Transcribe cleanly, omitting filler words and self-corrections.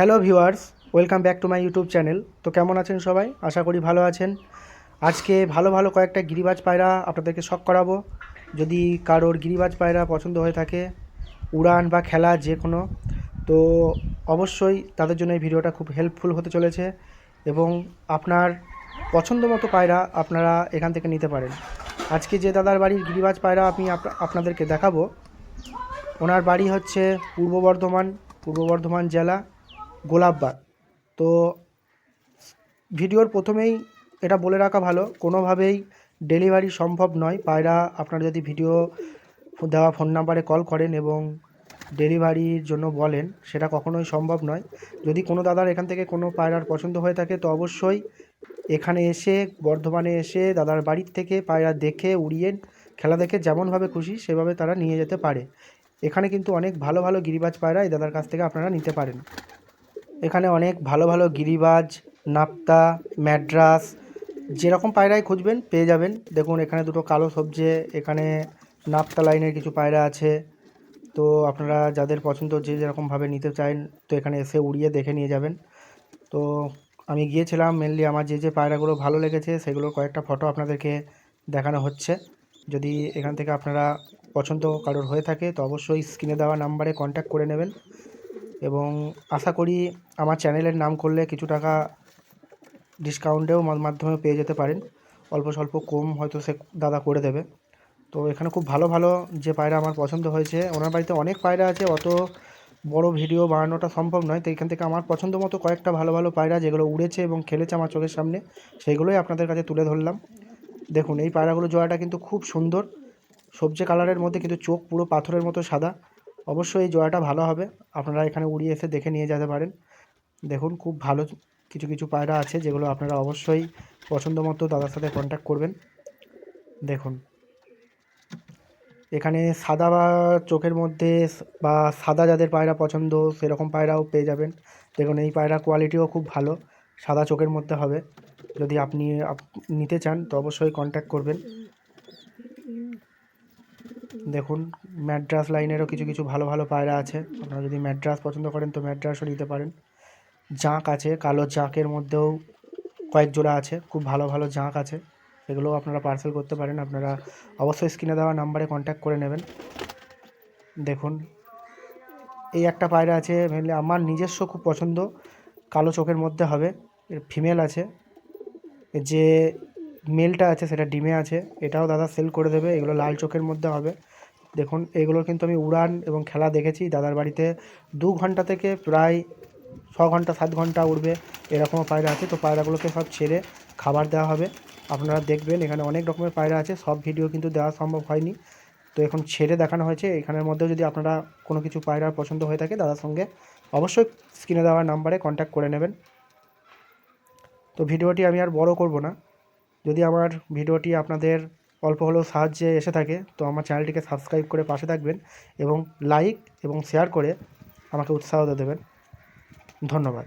Hello viewers, welcome back to my YouTube channel. তো কেমন আছেন সবাই? আশা করি ভালো আছেন। আজকে ভালো কয়েকটা গিরিবাজ পায়রা আপনাদেরকে শখ করাবো। যদি কারোর গিরিবাজ পায়রা পছন্দ হয়ে থাকে, উড়ান বা খেলা যে কোনো, তো অবশ্যই তাদের জন্য এই ভিডিওটা খুব হেল্পফুল হতে চলেছে এবং আপনার পছন্দ মতো পায়রা আপনারা এখান থেকে নিতে পারেন। আজকে যে দাদার বাড়ির গিরিবাজ পায়রা আমি আপনাদেরকে দেখাবো, ওনার বাড়ি হচ্ছে পূর্ব বর্ধমান জেলা গোলাপবাগ। তো ভিডিওর প্রথমেই এটা বলে রাখা ভালো, কোনোভাবেই ডেলিভারি সম্ভব নয়। পায়রা আপনারা যদি ভিডিও দেওয়া ফোন নাম্বারে কল করেন এবং ডেলিভারির জন্য বলেন, সেটা কখনোই সম্ভব নয়। যদি কোনো দাদার এখান থেকে কোনো পায়রার পছন্দ হয়ে থাকে, তো অবশ্যই এখানে এসে, বর্ধমানে এসে দাদার বাড়ির থেকে পায়রা দেখে, উড়িয়ে, খেলা দেখে যেমনভাবে খুশি সেভাবে তারা নিয়ে যেতে পারে। এখানে কিন্তু অনেক ভালো গিরিবাজ পায়রা এই দাদার কাছ থেকে আপনারা নিতে পারেন। এখানে অনেক ভালো গিরিবাজ, নাপ্তা, ম্যাড্রাস, যেরকম পায়রাই খুঁজবেন পেয়ে যাবেন। দেখুন এখানে দুটো কালো সবজে, এখানে নাপ্তা লাইনের কিছু পায়রা আছে। তো আপনারা যাদের পছন্দ, যে যেরকমভাবে নিতে চান, তো এখানে এসে উড়িয়ে দেখে নিয়ে যাবেন। তো আমি গিয়েছিলাম, মেনলি আমার যে পায়রাগুলো ভালো লেগেছে সেগুলোর কয়েকটা ফটো আপনাদেরকে দেখানো হচ্ছে। যদি এখান থেকে আপনারা পছন্দ কারোর হয়ে থাকে, তো অবশ্যই স্ক্রিনে দেওয়া নাম্বারে কন্ট্যাক্ট করে নেবেন এবং আশা করি আমার চ্যানেলের নাম করলে কিছু টাকা ডিসকাউন্টেও মাধ্যমে পেয়ে যেতে পারেন। অল্প স্বল্প কম হয়তো সে দাদা করে দেবে। তো এখানে খুব ভালো যে পায়রা আমার পছন্দ হয়েছে, ওনার বাড়িতে অনেক পায়রা আছে, অত বড় ভিডিও বানানোটা সম্ভব নয়। তো এখান থেকে আমার পছন্দ মতো কয়েকটা ভালো পায়রা যেগুলো উড়েছে এবং খেলেছে আমার চোখের সামনে, সেইগুলোই আপনাদের কাছে তুলে ধরলাম। দেখুন এই পায়রাগুলো জোড়াটা কিন্তু খুব সুন্দর, সবজি কালারের মধ্যে কিন্তু চোখ পুরো পাথরের মতো সাদা। অবশ্যই এই জোড়াটা ভালো হবে, আপনারা এখানে উড়িয়ে এসে দেখে নিয়ে যেতে পারেন। দেখুন খুব ভালো কিছু পায়রা আছে যেগুলো আপনারা অবশ্যই পছন্দ মতো দাদার সাথে কন্ট্যাক্ট করবেন। দেখুন এখানে সাদা বা চোখের মধ্যে বা সাদা যাদের পায়রা পছন্দ সেরকম পায়রাও পেয়ে যাবেন। দেখুন এই পায়রা কোয়ালিটিও খুব ভালো, সাদা চোখের মধ্যে হবে। যদি আপনি নিতে চান তো অবশ্যই কন্ট্যাক্ট করবেন। দেখুন ম্যাড্রাস লাইনেরও কিছু ভালো পায়রা আছে, আপনারা যদি ম্যাড্রাস পছন্দ করেন তো ম্যাড্রাসও নিতে পারেন। জাঁক আছে, কালো জাঁকের মধ্যেও কয়েক জোড়া আছে, খুব ভালো জাঁক আছে, সেগুলোও আপনারা পার্সেল করতে পারেন। আপনারা অবশ্যই স্ক্রিনে দেওয়া নাম্বারে কন্ট্যাক্ট করে নেবেন। দেখুন এই একটা পায়রা আছে, মেনলি আমার নিজস্ব খুব পছন্দ, কালো চোখের মধ্যে হবে, এর ফিমেল আছে। যে মেলটা আছে সেটা ডিমে আছে, এটাও দাদা সেল করে দেবে। এগুলো লাল চোখের মধ্যে হবে। দেখুন এগুলো কিন্তু আমি উড়ান এবং খেলা দেখেছি দাদার বাড়িতে, 2 ঘন্টা থেকে প্রায় 6 ঘন্টা 7 ঘন্টা উড়বে এরকমও পায়রা আছে। তো পায়রাগুলোকে সব ছেড়ে খাবার দেওয়া হবে, আপনারা দেখবেন। এখানে অনেক রকমের পায়রা আছে, সব ভিডিও কিন্তু দেওয়া সম্ভব হয়নি, তো এখন ছেড়ে দেখানো হয়েছে। এখানের মধ্যেও যদি আপনারা কোনো কিছু পায়রার পছন্দ হয়ে থাকে দাদার সঙ্গে অবশ্যই স্ক্রিনে দেওয়া নাম্বারে কন্ট্যাক্ট করে নেবেন। তো ভিডিওটি আমি আর বড় করব না। যদি আমার ভিডিওটি আপনাদের অল্প হলেও সাহায্যে এসে থাকে, তো আমার চ্যানেলটিকে সাবস্ক্রাইব করে পাশে থাকবেন এবং লাইক এবং শেয়ার করে আমাকে উৎসাহ দেবেন। ধন্যবাদ।